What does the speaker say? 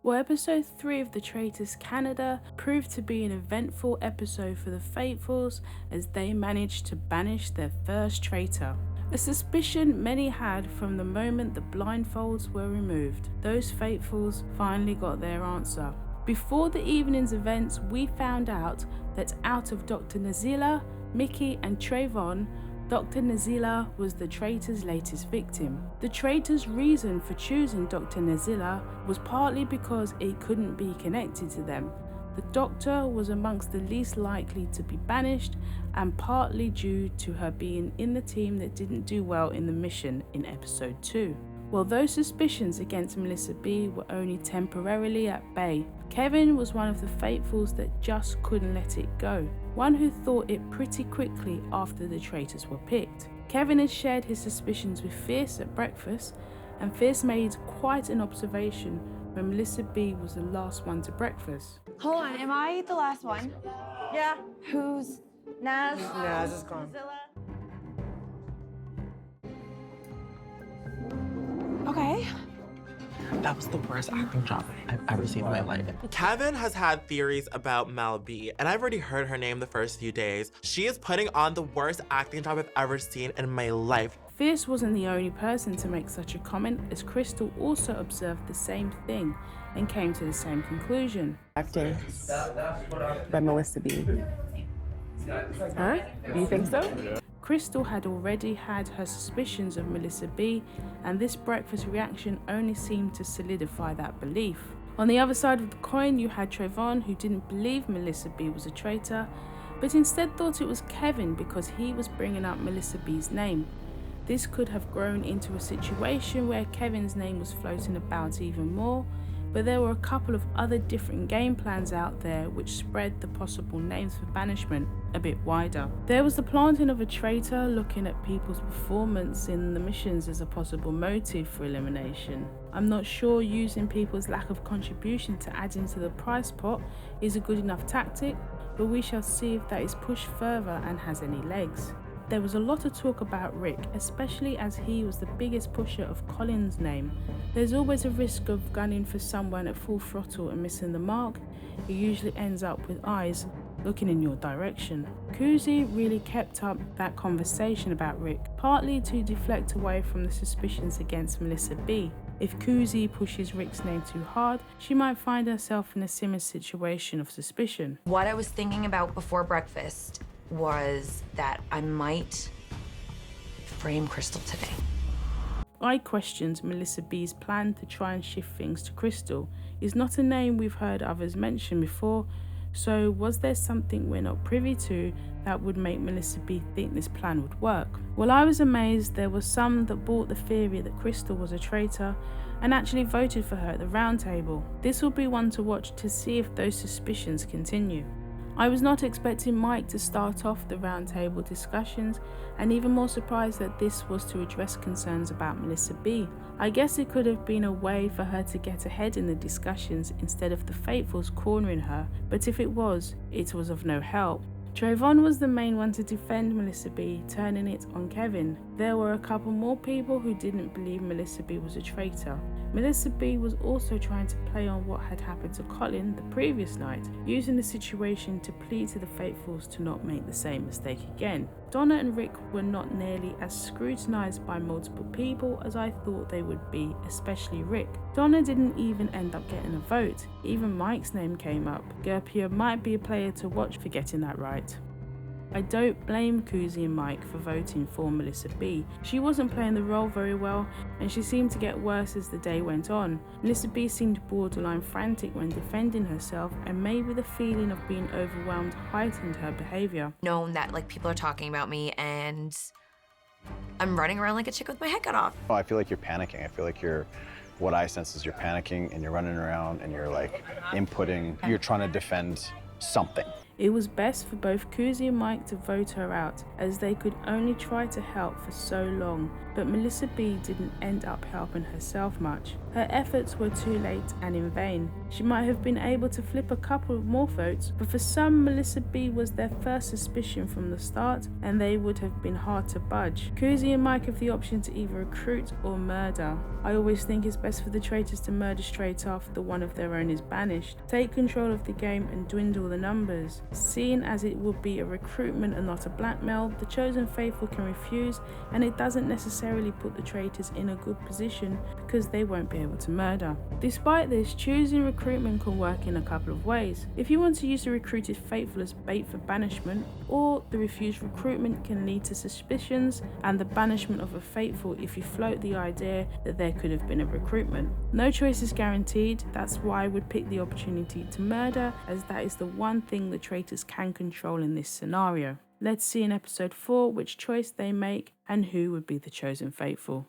Well, episode 3 of the Traitors Canada proved to be an eventful episode for the Faithfuls as they managed to banish their first traitor. A suspicion many had from the moment the blindfolds were removed. Those Faithfuls finally got their answer. Before the evening's events, we found out that out of Dr. Nazila, Mickey and Trayvon, Dr. Nazila was the traitor's latest victim. The traitor's reason for choosing Dr. Nazila was partly because it couldn't be connected to them. The doctor was amongst the least likely to be banished, and partly due to her being in the team that didn't do well in the mission in episode 2. Well, those suspicions against Melissa B were only temporarily at bay. Kevin was one of the Faithfuls that just couldn't let it go, one who thought it pretty quickly after the traitors were picked. Kevin had shared his suspicions with Fierce at breakfast, and Fierce made quite an observation when Melissa B was the last one to breakfast. Hold on, am I the last one? Yeah. Who's Naz? Naz is gone. Okay. That was the worst acting job I've ever seen in my life. Kevin has had theories about Mel B, and I've already heard her name the first few days. She is putting on the worst acting job I've ever seen in my life. Fierce wasn't the only person to make such a comment, as Crystal also observed the same thing and came to the same conclusion. Acting by Melissa B. Huh? Do you think so? Crystal had already had her suspicions of Melissa B, and this breakfast reaction only seemed to solidify that belief. On the other side of the coin, you had Trayvon, who didn't believe Melissa B was a traitor, but instead thought it was Kevin because he was bringing up Melissa B's name. This could have grown into a situation where Kevin's name was floating about even more, but there were a couple of other different game plans out there which spread the possible names for banishment a bit wider. There was the planting of a traitor looking at people's performance in the missions as a possible motive for elimination. I'm not sure using people's lack of contribution to add into the prize pot is a good enough tactic, but we shall see if that is pushed further and has any legs. There was a lot of talk about Rick, especially as he was the biggest pusher of Colin's name. There's always a risk of gunning for someone at full throttle and missing the mark. It usually ends up with eyes looking in your direction. Kuzi really kept up that conversation about Rick, partly to deflect away from the suspicions against Melissa B. If Kuzi pushes Rick's name too hard, she might find herself in a similar situation of suspicion. What I was thinking about before breakfast was that I might frame Crystal today. I questioned Melissa B's plan to try and shift things to Crystal. Is not a name we've heard others mention before, so was there something we're not privy to that would make Melissa B think this plan would work? Well, I was amazed there were some that bought the theory that Crystal was a traitor and actually voted for her at the round table. This will be one to watch to see if those suspicions continue. I was not expecting Mike to start off the roundtable discussions, and even more surprised that this was to address concerns about Melissa B. I guess it could have been a way for her to get ahead in the discussions instead of the Faithfuls cornering her, but if it was of no help. Trayvon was the main one to defend Melissa B, turning it on Kevin. There were a couple more people who didn't believe Melissa B was a traitor. Melissa B was also trying to play on what had happened to Colin the previous night, using the situation to plead to the Faithfuls to not make the same mistake again. Donna and Rick were not nearly as scrutinized by multiple people as I thought they would be, especially Rick. Donna didn't even end up getting a vote. Even Mike's name came up. Gerpia might be a player to watch for getting that right. I don't blame Kuzi and Mike for voting for Melissa B. She wasn't playing the role very well, and she seemed to get worse as the day went on. Melissa B seemed borderline frantic when defending herself, and maybe the feeling of being overwhelmed heightened her behavior. Known that people are talking about me and I'm running around like a chick with my head cut off. Oh, I feel like you're panicking. I feel like what I sense is you're panicking and you're running around and you're inputting, you're trying to defend something. It was best for both Kuzi and Mike to vote her out, as they could only try to help for so long, but Melissa B didn't end up helping herself much. Her efforts were too late and in vain. She might have been able to flip a couple more votes, but for some, Melissa B was their first suspicion from the start, and they would have been hard to budge. Kuzi and Mike have the option to either recruit or murder. I always think it's best for the traitors to murder straight after one of their own is banished. Take control of the game and dwindle the numbers. Seeing as it would be a recruitment and not a blackmail, the chosen faithful can refuse, and it doesn't necessarily put the traitors in a good position because they won't be able to murder. Despite this, choosing recruitment can work in a couple of ways. If you want to use the recruited faithful as bait for banishment, or the refused recruitment can lead to suspicions and the banishment of a faithful if you float the idea that there could have been a recruitment. No choice is guaranteed, that's why I would pick the opportunity to murder, as that is the one thing the traitors can control in this scenario. Let's see in episode 4 which choice they make and who would be the chosen faithful.